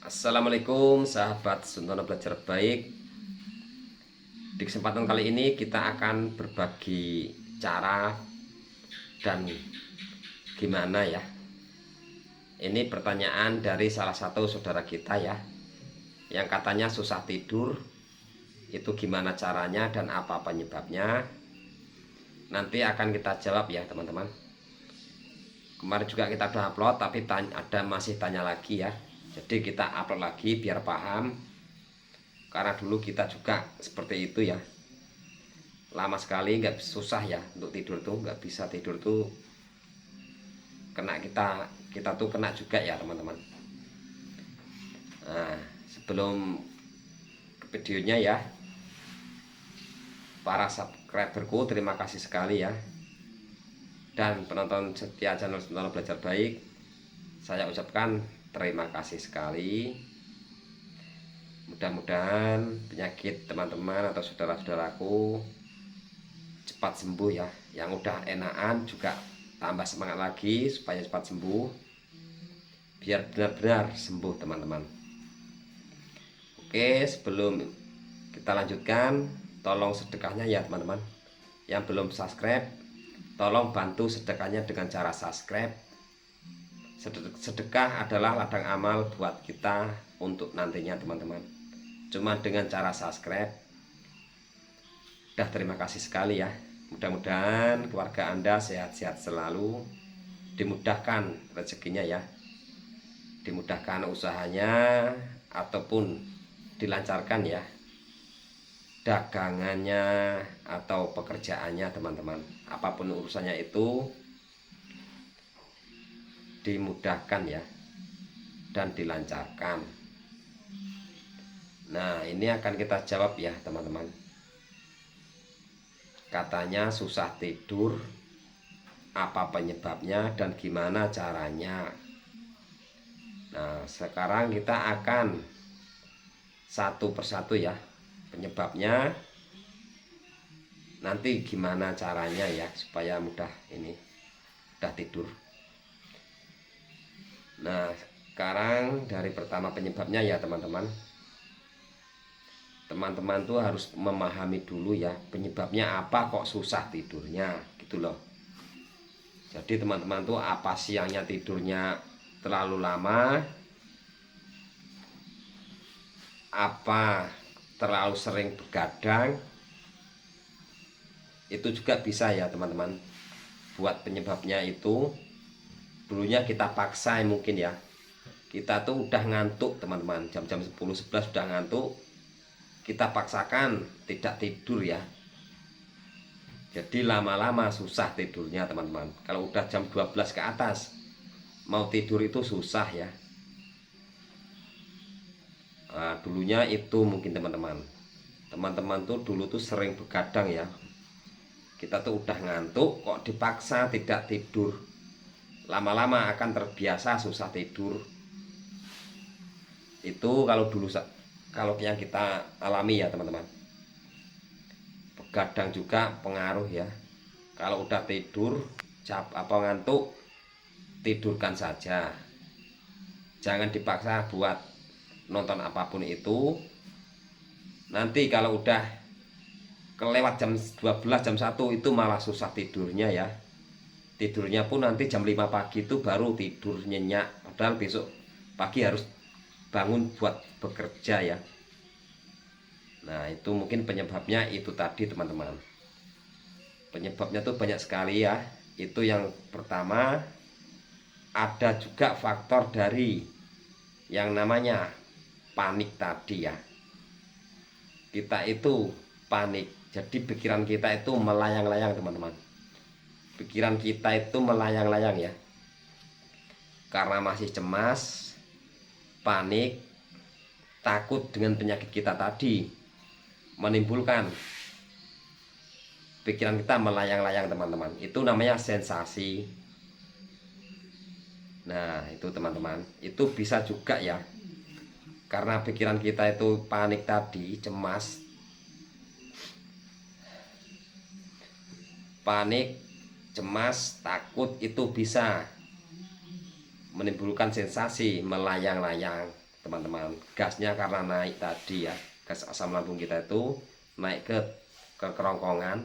Assalamualaikum sahabat Suntono Belajar Baik. Di kesempatan kali ini kita akan berbagi cara dan gimana ya. Ini pertanyaan dari salah satu saudara kita ya, yang katanya susah tidur. Itu gimana caranya dan apa penyebabnya? Nanti akan kita jawab ya teman-teman. Kemarin juga kita sudah upload, tapi masih tanya lagi ya. Jadi kita upload lagi biar paham. Karena dulu kita juga seperti itu ya. Lama sekali nggak susah ya untuk tidur tuh, nggak bisa tidur tuh. Kena kita tuh kena juga ya teman-teman. Nah, sebelum ke videonya ya, para subscriberku terima kasih sekali ya. Dan penonton setia channel Suntono Belajar Baik, saya ucapkan terima kasih sekali. Mudah-mudahan penyakit teman-teman atau saudara-saudaraku cepat sembuh ya. Yang udah enakan juga tambah semangat lagi supaya cepat sembuh, biar benar-benar sembuh teman-teman. Oke, sebelum kita lanjutkan, tolong sedekahnya ya teman-teman. Yang belum subscribe, tolong bantu sedekahnya dengan cara subscribe. Sedekah adalah ladang amal buat kita untuk nantinya teman-teman. Cuma dengan cara subscribe udah terima kasih sekali ya. Mudah-mudahan keluarga Anda sehat-sehat selalu, dimudahkan rezekinya ya, dimudahkan usahanya ataupun dilancarkan ya dagangannya atau pekerjaannya teman-teman. Apapun urusannya itu dimudahkan ya dan dilancarkan. Nah, ini akan kita jawab ya teman-teman. Katanya susah tidur, apa penyebabnya dan gimana caranya. Nah, sekarang kita akan satu persatu ya, penyebabnya, nanti gimana caranya ya supaya mudah tidur. Nah, sekarang dari pertama penyebabnya ya teman-teman. Teman-teman tuh harus memahami dulu ya, penyebabnya apa kok susah tidurnya gitu loh. Jadi teman-teman tuh apa siangnya tidurnya terlalu lama, apa terlalu sering begadang, itu juga bisa ya teman-teman. Buat penyebabnya itu dulunya kita paksa mungkin ya, kita tuh udah ngantuk teman-teman, jam-jam 10-11 sudah ngantuk, kita paksakan tidak tidur ya, jadi lama-lama susah tidurnya teman-teman. Kalau udah jam 12 ke atas mau tidur itu susah ya. Nah, dulunya itu mungkin teman-teman tuh dulu tuh sering begadang ya, kita tuh udah ngantuk kok dipaksa tidak tidur, lama-lama akan terbiasa susah tidur. Itu kalau yang kita alami ya teman-teman. Begadang juga pengaruh ya. Kalau udah tidur ngantuk, tidurkan saja, jangan dipaksa buat nonton apapun itu. Nanti kalau udah kelewat jam 12 jam 1 itu malah susah tidurnya ya. Tidurnya pun nanti jam 5 pagi itu baru tidur nyenyak, padahal besok pagi harus bangun buat bekerja ya. Nah, itu mungkin penyebabnya itu tadi teman-teman. Penyebabnya tuh banyak sekali ya. Itu yang pertama. Ada juga faktor dari yang namanya panik tadi ya. Kita itu panik, jadi pikiran kita itu melayang-layang teman-teman. Pikiran kita itu melayang-layang ya, karena masih cemas, panik, takut dengan penyakit kita tadi, menimbulkan pikiran kita melayang-layang teman-teman. Itu namanya sensasi. Nah, itu teman-teman, itu bisa juga ya, karena pikiran kita itu panik tadi, cemas, takut, itu bisa menimbulkan sensasi melayang-layang. teman-teman. Gasnya karena naik tadi ya, gas asam lambung kita itu naik ke kerongkongan,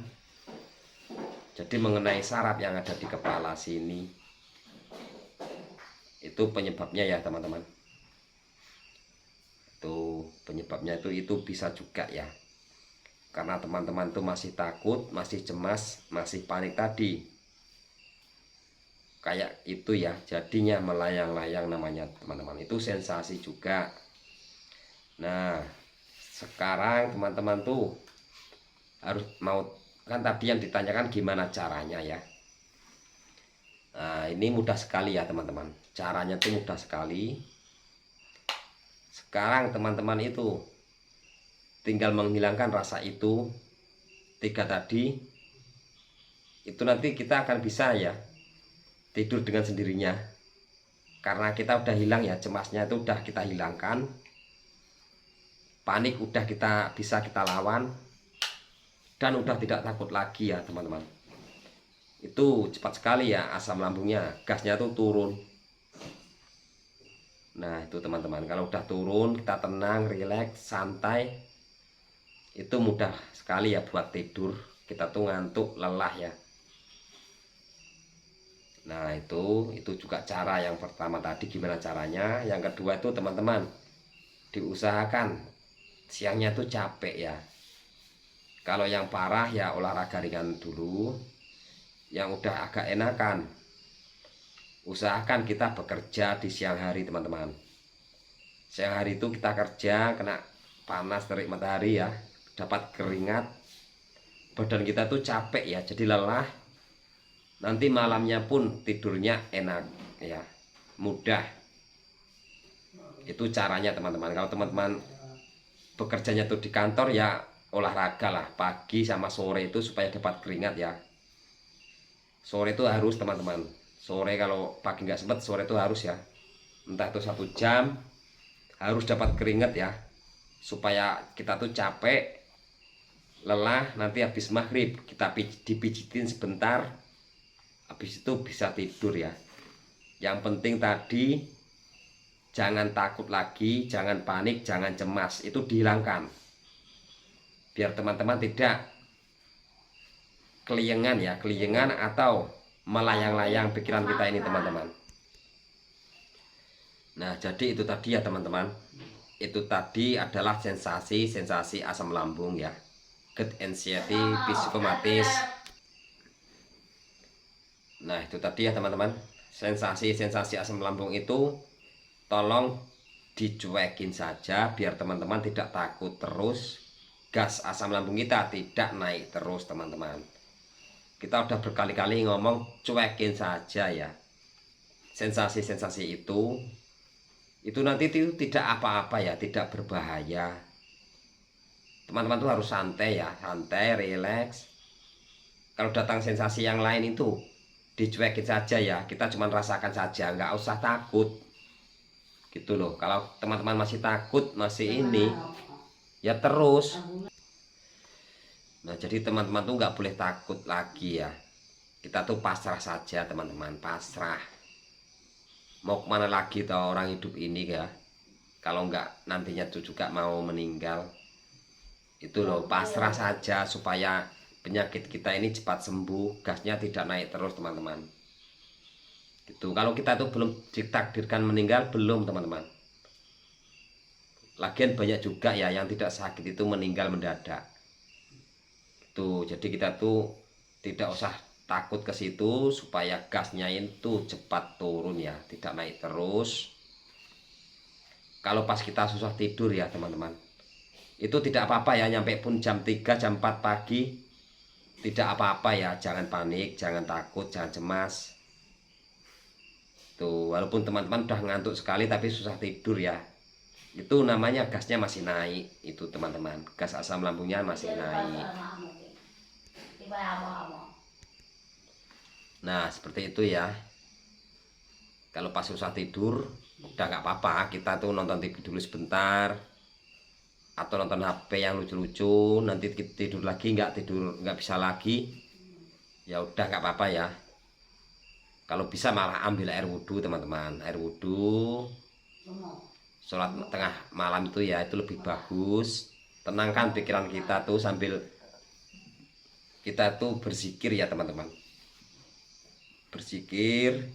jadi mengenai saraf yang ada di kepala sini. Itu penyebabnya ya teman-teman. Itu penyebabnya itu bisa juga ya, karena teman-teman tuh masih takut, masih cemas, masih panik tadi, kayak itu ya, jadinya melayang-layang namanya teman-teman. Itu sensasi juga. Nah sekarang teman-teman tuh harus mau, kan tadi yang ditanyakan gimana caranya ya. Nah ini mudah sekali ya teman-teman, caranya tuh mudah sekali. Sekarang teman-teman itu tinggal menghilangkan rasa itu 3 tadi, itu nanti kita akan bisa ya tidur dengan sendirinya, karena kita udah hilang ya, cemasnya itu udah kita hilangkan, panik udah bisa kita lawan, dan udah tidak takut lagi ya teman-teman. Itu cepat sekali ya asam lambungnya, gasnya tuh turun. Nah itu teman-teman, kalau udah turun kita tenang, rileks, santai, itu mudah sekali ya buat tidur. Kita tuh ngantuk, lelah ya. Nah itu juga cara yang pertama tadi, gimana caranya. Yang kedua itu teman-teman, diusahakan siangnya tuh capek ya. Kalau yang parah ya olahraga ringan dulu. Yang udah agak enakan, usahakan kita bekerja di siang hari teman-teman. Siang hari itu kita kerja, kena panas terik matahari ya, dapat keringat, badan kita tuh capek ya, jadi lelah. Nanti malamnya pun tidurnya enak ya, mudah. Itu caranya teman-teman. Kalau teman-teman bekerjanya tuh di kantor ya, olahraga lah pagi sama sore itu supaya dapat keringat ya. Sore itu harus teman-teman, sore, kalau pagi nggak sempat, sore itu harus ya, entah itu 1 jam, harus dapat keringat ya, supaya kita tuh capek, lelah, nanti habis maghrib kita dipijitin sebentar, habis itu bisa tidur ya. Yang penting tadi jangan takut lagi, jangan panik, jangan cemas, itu dihilangkan biar teman-teman tidak keliengan ya, keliengan atau melayang-layang pikiran kita ini teman-teman. Nah jadi itu tadi ya teman-teman, itu tadi adalah sensasi asam lambung ya, gut anxiety, psikomatis. Nah itu tadi ya teman-teman, sensasi asam lambung itu tolong dicuekin saja biar teman-teman tidak takut terus, gas asam lambung kita tidak naik terus teman-teman. Kita udah berkali-kali ngomong cuekin saja ya. Sensasi itu nanti itu tidak apa-apa ya, tidak berbahaya. Teman-teman tuh harus santai ya, santai, rileks. Kalau datang sensasi yang lain itu dicuekin saja ya, kita cuma rasakan saja, nggak usah takut gitu loh. Kalau teman-teman masih takut, masih ini ya terus. Nah jadi teman-teman tuh nggak boleh takut lagi ya. Kita tuh pasrah saja teman-teman, pasrah. Mau kemana lagi toh orang hidup ini ya, kalau nggak nantinya tuh juga mau meninggal. Itu loh, pasrah saja supaya penyakit kita ini cepat sembuh, gasnya tidak naik terus teman-teman. Gitu. Kalau kita tuh belum ditakdirkan meninggal, belum teman-teman. Lagian banyak juga ya yang tidak sakit itu meninggal mendadak. Jadi kita tuh tidak usah takut ke situ, supaya gasnya itu cepat turun ya, tidak naik terus. Kalau pas kita susah tidur ya teman-teman, itu tidak apa-apa ya, nyampe pun jam 3 jam 4 pagi tidak apa-apa ya, jangan panik, jangan takut, jangan cemas. Tuh walaupun teman-teman udah ngantuk sekali tapi susah tidur ya, itu namanya gasnya masih naik itu teman-teman, gas asam lambungnya masih naik. Nah seperti itu ya. Kalau pas susah tidur udah nggak apa-apa, kita tuh nonton TV dulu sebentar, atau nonton HP yang lucu-lucu, nanti tidur lagi nggak bisa lagi, ya udah nggak apa-apa ya. Kalau bisa malah ambil air wudhu teman-teman, air wudhu sholat tengah malam itu ya, itu lebih bagus. Tenangkan pikiran kita tuh sambil kita tuh berzikir ya teman-teman. Berzikir,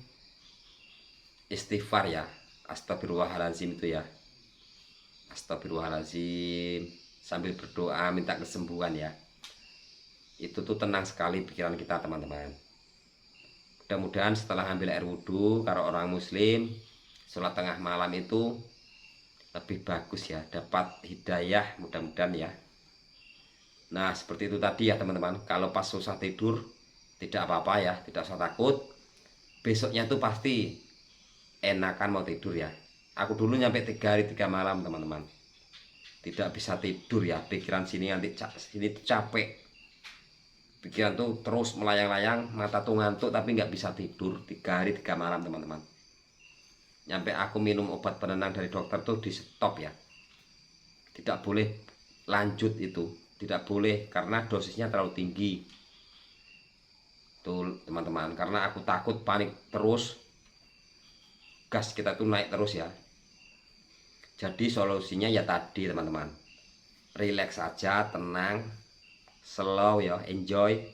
istighfar ya. Astagfirullahaladzim itu ya. Astagfirullahaladzim, sambil berdoa minta kesembuhan ya. Itu tuh tenang sekali pikiran kita teman-teman. Mudah-mudahan setelah ambil air wudhu, kalau orang muslim sholat tengah malam itu lebih bagus ya, dapat hidayah mudah-mudahan ya. Nah seperti itu tadi ya teman-teman. Kalau pas susah tidur tidak apa-apa ya, tidak usah takut. Besoknya tuh pasti enakan mau tidur ya. Aku dulu nyampe 3 hari 3 malam teman-teman, tidak bisa tidur ya. Pikiran sini nanti sini tuh capek, pikiran tuh terus melayang-layang, mata tuh ngantuk tapi nggak bisa tidur 3 hari 3 malam teman-teman. Nyampe aku minum obat penenang dari dokter tuh di stop ya, tidak boleh lanjut itu, tidak boleh karena dosisnya terlalu tinggi tuh teman-teman. Karena aku takut panik terus, gas kita tuh naik terus ya. Jadi solusinya ya tadi teman-teman, relax saja, tenang, slow ya, enjoy.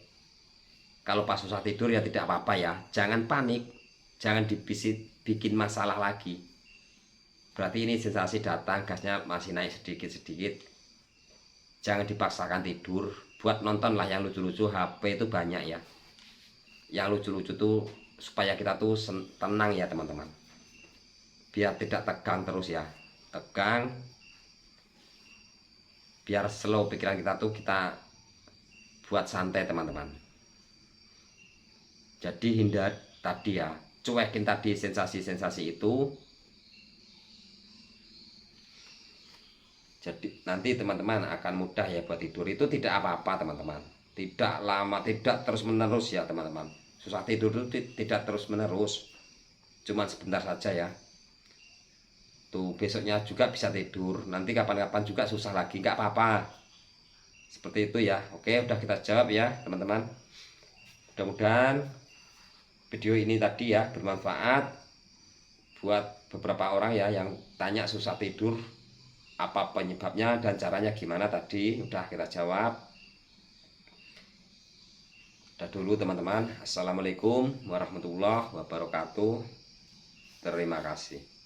Kalau pas susah tidur ya tidak apa-apa ya, jangan panik, jangan bikin masalah lagi. Berarti ini sensasi datang, gasnya masih naik sedikit-sedikit. Jangan dipaksakan tidur, buat nonton lah yang lucu-lucu. HP itu banyak ya, yang lucu-lucu tuh supaya kita tuh tenang ya teman-teman, biar tidak tegang terus ya. Tegang biar slow pikiran kita tuh, kita buat santai teman-teman. Jadi hindar tadi ya, cuekin tadi sensasi-sensasi itu. Jadi nanti teman-teman akan mudah ya buat tidur. Itu tidak apa-apa teman-teman, tidak lama, tidak terus menerus ya teman-teman. Susah tidur itu tidak terus menerus, cuman sebentar saja ya. Tuh besoknya juga bisa tidur, nanti kapan-kapan juga susah lagi, nggak apa-apa. Seperti itu ya. Oke, udah kita jawab ya teman-teman. Mudah-mudahan video ini tadi ya bermanfaat buat beberapa orang ya yang tanya susah tidur, apa penyebabnya dan caranya gimana tadi udah kita jawab. Udah dulu teman-teman. Assalamualaikum warahmatullahi wabarakatuh. Terima kasih.